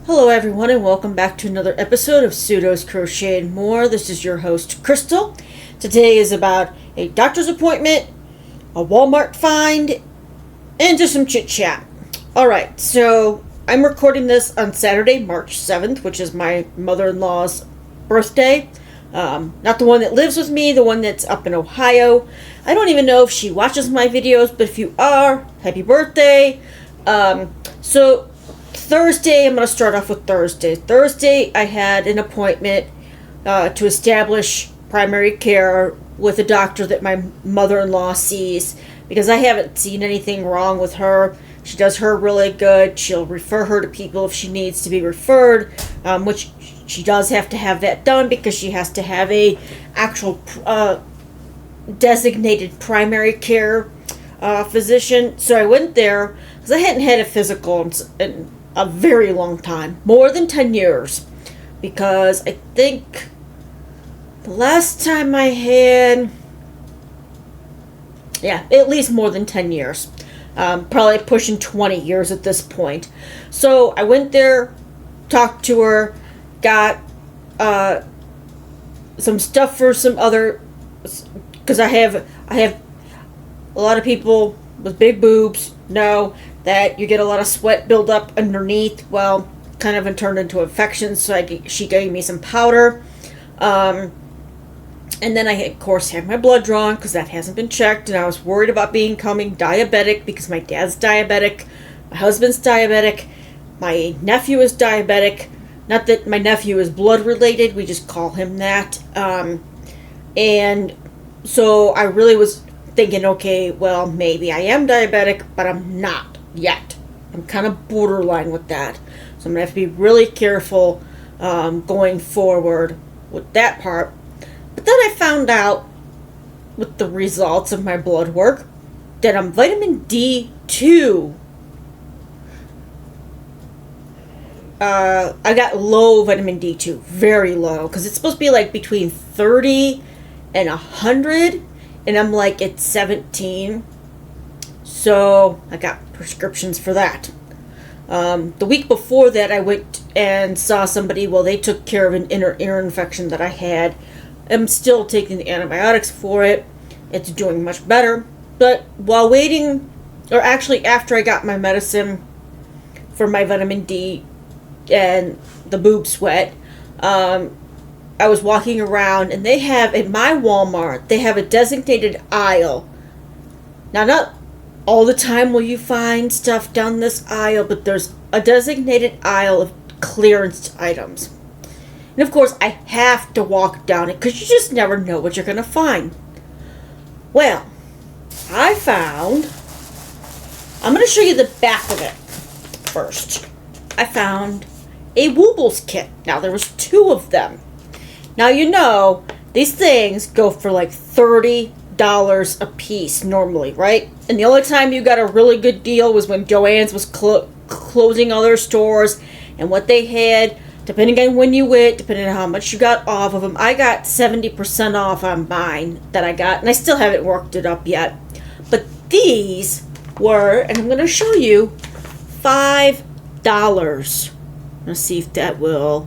Hello everyone and welcome back to another episode of Pseudo's Crochet and More. This is your host Crystal. Today is about a doctor's appointment, a Walmart find, and just some chit chat. Alright, so I'm recording this on Saturday, March 7th, which is my mother-in-law's birthday. Not the one that lives with me, the one that's up in Ohio. I don't even know if she watches my videos, but if you are, happy birthday. So Thursday, I'm going to start off with Thursday. Thursday, I had an appointment to establish primary care with a doctor that my mother-in-law sees, because I haven't seen anything wrong with her. She does her really good. She'll refer her to people if she needs to be referred, which she does have to have that done because she has to have a actual designated primary care physician. So I went there because I hadn't had a physical in a very long time, more than 10 years, because I think the last time I had, at least more than 10 years, probably pushing 20 years at this point. So I went there, talked to her, got some stuff for some other, because I have a lot of people with big boobs know that you get a lot of sweat buildup underneath. Well, kind of turned into infections, so she gave me some powder. And then I, of course, had my blood drawn because that hasn't been checked, and I was worried about becoming diabetic because my dad's diabetic, my husband's diabetic, my nephew is diabetic. Not that my nephew is blood related, we just call him that. And so I really was thinking, okay, well, maybe I am diabetic, but I'm not yet. I'm kind of borderline with that. So I'm going to have to be really careful going forward with that part. But then I found out with the results of my blood work that I'm vitamin D2. I got low vitamin D2, very low, because it's supposed to be like between 30 and 100, and I'm like at 17. So I got prescriptions for that. The week before that, I went and saw somebody. Well, they took care of an inner ear infection that I had. I'm still taking the antibiotics for it. It's doing much better. But while waiting, or actually after I got my medicine for my vitamin D and the boob sweat, I was walking around, and they have, at my Walmart, they have a designated aisle. Now, not all the time will you find stuff down this aisle, but there's a designated aisle of clearance items. And of course, I have to walk down it because you just never know what you're going to find. Well, I'm going to show you the back of it first. I found a Woobles kit. Now, there was 2 of them. Now, you know, these things go for like $30 a piece normally, right? And the only time you got a really good deal was when Joann's was closing all their stores, and what they had, depending on when you went, depending on how much you got off of them, I got 70% off on mine that I got, and I still haven't worked it up yet. But these were, and I'm going to show you, $5. Let's see if that will.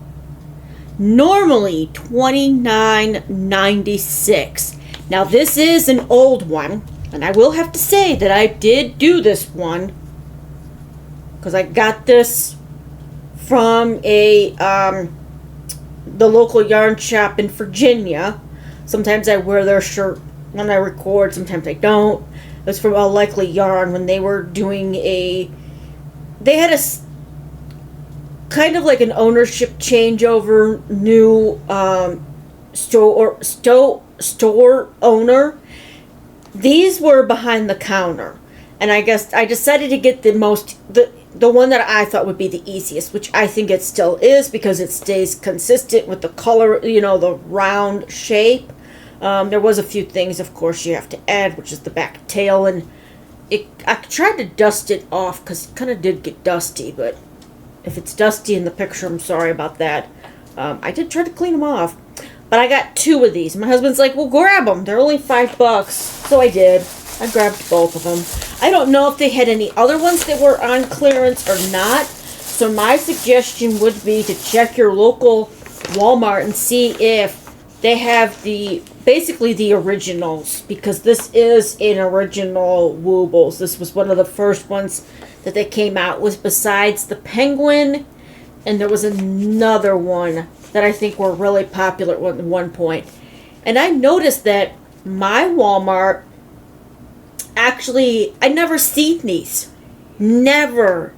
Normally $29.96. Now, this is an old one, and I will have to say that I did do this one because I got this from the local yarn shop in Virginia. Sometimes I wear their shirt when I record, sometimes I don't. It was from a Likely Yarn when they were doing they had a kind of like an ownership changeover, new store owner. These were behind the counter, and I guess I decided to get the one that I thought would be the easiest, which I think it still is because it stays consistent with the color, the round shape. There was a few things, of course, you have to add, which is the back tail, and I tried to dust it off because it kind of did get dusty, but if it's dusty in the picture, I'm sorry about that. I did try to clean them off. But I got 2 of these. My husband's like, well, grab them. They're only $5. So I did. I grabbed both of them. I don't know if they had any other ones that were on clearance or not. So my suggestion would be to check your local Walmart and see if they have basically the originals, because this is an original Woobles. This was one of the first ones that they came out with, besides the Penguin, and there was another one that I think were really popular at one point. And I noticed that my Walmart, actually, I never seen these. Never.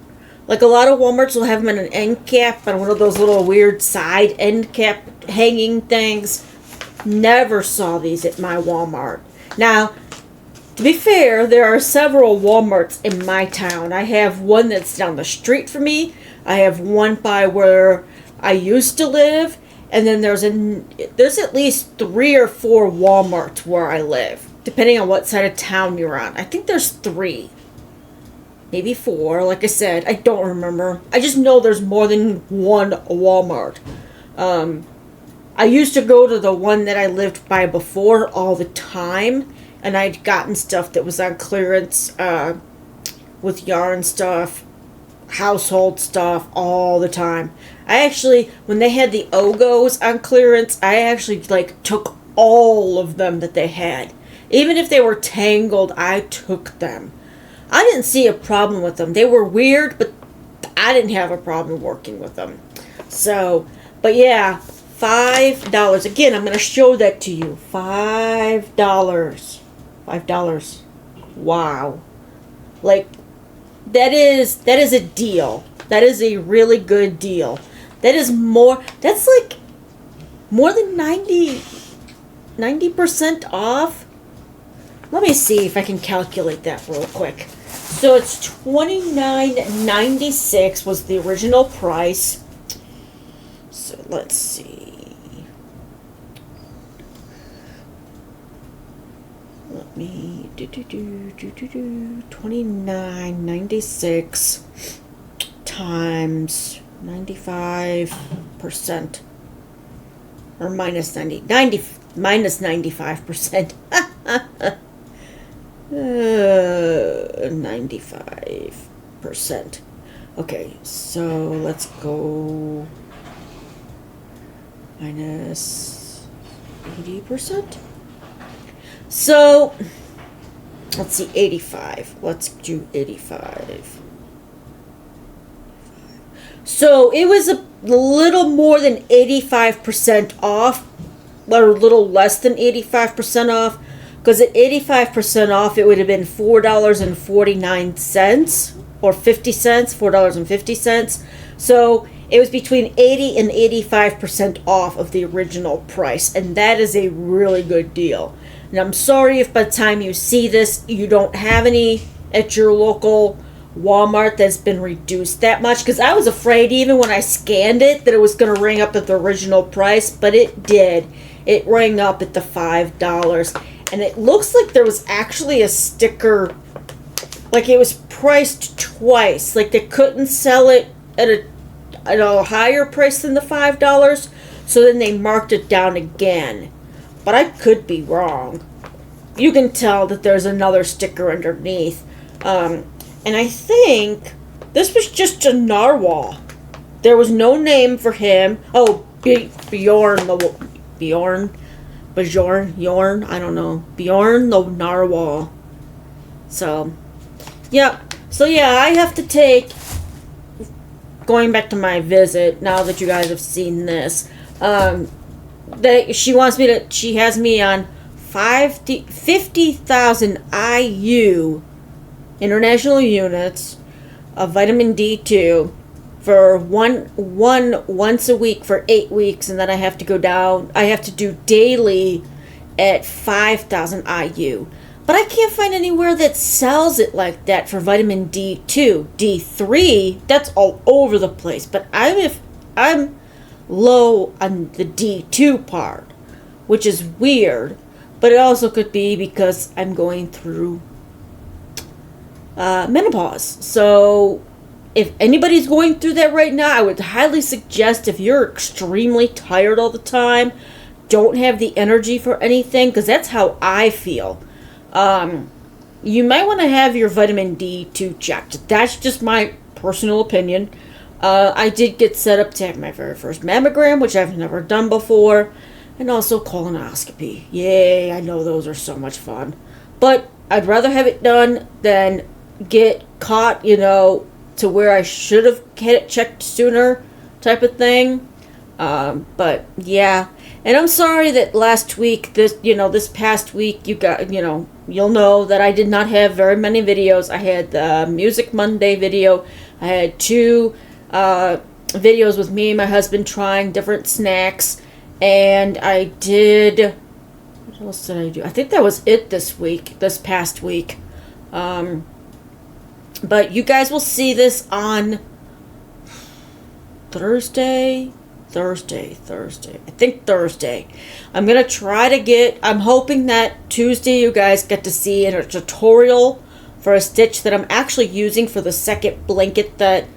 Like, a lot of Walmarts will have them in an end cap on one of those little weird side end cap hanging things. Never saw these at my Walmart. Now, to be fair, there are several Walmarts in my town. I have one that's down the street from me. I have one by where I used to live. And then there's at least 3 or 4 Walmarts where I live, depending on what side of town you're on. I think there's 3. Maybe 4. Like I said, I don't remember. I just know there's more than one Walmart. I used to go to the one that I lived by before all the time, and I'd gotten stuff that was on clearance, with yarn stuff, household stuff, all the time. I actually, when they had the Ogos on clearance, I actually, took all of them that they had. Even if they were tangled, I took them. I didn't see a problem with them. They were weird, but I didn't have a problem working with them. So, but yeah, $5. Again, I'm going to show that to you. $5. $5. Wow. That is a deal. That is a really good deal. That's more than 90% off. Let me see if I can calculate that real quick. So it's $29.96 was the original price. So let's see. Let me $29.96 times 95%, or minus 95%. 95%. Okay, so let's go minus 80%. So let's see, 85. Let's do 85. So it was a little more than 85% off, or a little less than 85% off. Because at 85% off, it would have been $4.49 or 50 cents, $4.50. So it was between 80 and 85% off of the original price. And that is a really good deal. And I'm sorry if by the time you see this, you don't have any at your local Walmart that's been reduced that much. Because I was afraid, even when I scanned it, that it was going to ring up at the original price. But it did. It rang up at the $5. And it looks like there was actually a sticker, like it was priced twice. Like they couldn't sell it at a higher price than the $5, so then they marked it down again. But I could be wrong. You can tell that there's another sticker underneath. And I think this was just a narwhal. There was no name for him. Oh, Bjorn, I don't know. Bjorn the narwhal. So, yeah. So, yeah, I have to take, going back to my visit, now that you guys have seen this, that she has me on 50,000 IU, international units, of vitamin D2, for once a week for 8 weeks, and then I have to go down. I have to do daily at 5,000 IU. But I can't find anywhere that sells it like that for vitamin D2. D3, that's all over the place. But I'm low on the D2 part, which is weird. But it also could be because I'm going through menopause. So if anybody's going through that right now, I would highly suggest, if you're extremely tired all the time, don't have the energy for anything, because that's how I feel. You might want to have your vitamin D2 checked. That's just my personal opinion. I did get set up to have my very first mammogram, which I've never done before, and also colonoscopy. Yay, I know those are so much fun. But I'd rather have it done than get caught, to where I should have had it checked sooner type of thing. But yeah, and I'm sorry that last week, this past week, you'll know that I did not have very many videos. I had the Music Monday video. I had 2 videos with me and my husband trying different snacks. And I did, what else did I do? I think that was it this past week. But you guys will see this on Thursday. I think Thursday. I'm going to try to I'm hoping that Tuesday you guys get to see a tutorial for a stitch that I'm actually using for the second blanket that,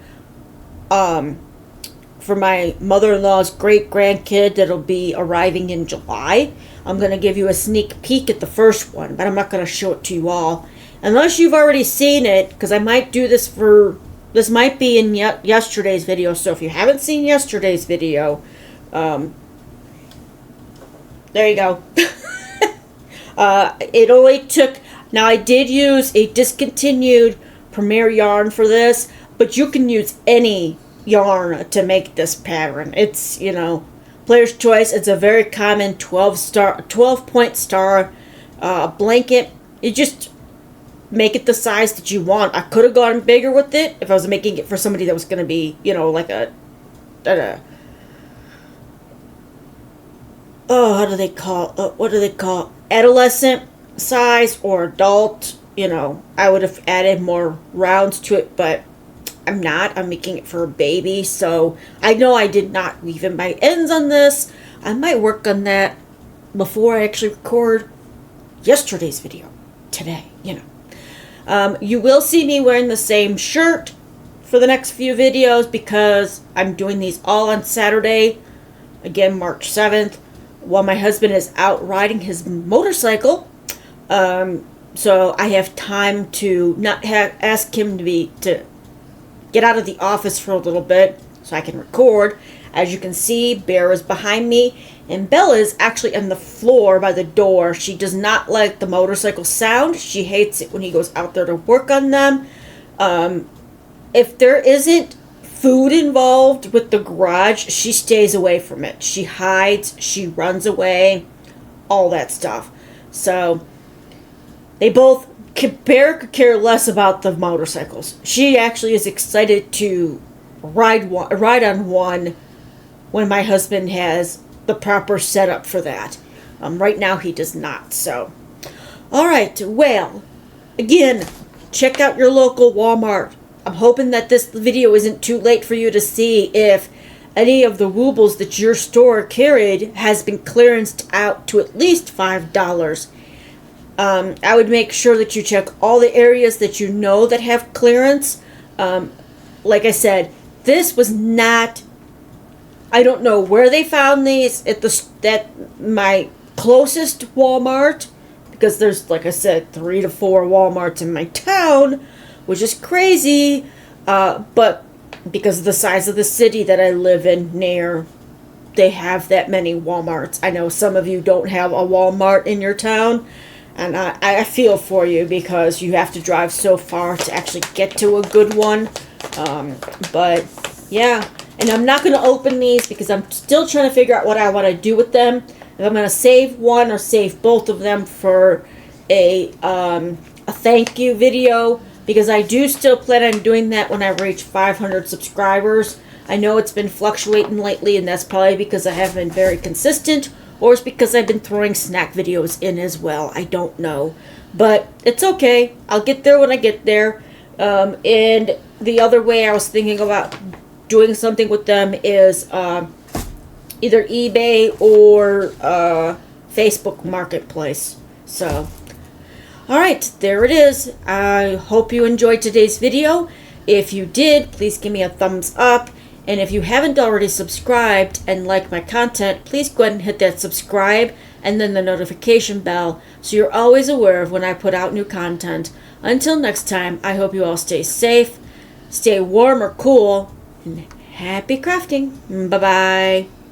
for my mother-in-law's great-grandkid that'll be arriving in July. I'm going to give you a sneak peek at the first one, but I'm not going to show it to you all. Unless you've already seen it, because I might do this this might be in yesterday's video, so if you haven't seen yesterday's video, there you go. It only took, now I did use a discontinued Premier yarn for this, but you can use any yarn to make this pattern. It's, player's choice. It's a very common 12-point star blanket. You just make it the size that you want. I could have gone bigger with it if I was making it for somebody that was going to be, like how do they call adolescent size or adult. I would have added more rounds to it, but I'm not. I'm making it for a baby, so I know I did not weave in my ends on this. I might work on that before I actually record yesterday's video today, You will see me wearing the same shirt for the next few videos because I'm doing these all on Saturday, again March 7th, while my husband is out riding his motorcycle. So I have time to not ask him to get out of the office for a little bit so I can record. As you can see, Bear is behind me, and Bella is actually on the floor by the door. She does not like the motorcycle sound. She hates it when he goes out there to work on them. If there isn't food involved with the garage, she stays away from it. She hides, she runs away, all that stuff. So Bear could care less about the motorcycles. She actually is excited to ride on one when my husband has the proper setup for that. Right now he does not. So, all right. Well, again, check out your local Walmart. I'm hoping that this video isn't too late for you to see if any of the Woobles that your store carried has been clearanced out to at least $5. I would make sure that you check all the areas that you know that have clearance. Like I said, this was not, I don't know where they found these at my closest Walmart, because there's, like I said, 3 to 4 Walmarts in my town, which is crazy, but because of the size of the city that I live in near, they have that many Walmarts. I know some of you don't have a Walmart in your town, and I feel for you because you have to drive so far to actually get to a good one. But yeah, and I'm not going to open these because I'm still trying to figure out what I want to do with them. If I'm going to save one or save both of them for a thank you video, because I do still plan on doing that when I reach 500 subscribers. I know it's been fluctuating lately, and that's probably because I haven't been very consistent, or it's because I've been throwing snack videos in as well. I don't know. But it's okay. I'll get there when I get there. And the other way I was thinking about doing something with them is either eBay or Facebook Marketplace. So, alright, there it is. I hope you enjoyed today's video. If you did, please give me a thumbs up. And if you haven't already subscribed and liked my content, please go ahead and hit that subscribe and then the notification bell so you're always aware of when I put out new content. Until next time, I hope you all stay safe, stay warm or cool, and happy crafting. Bye bye.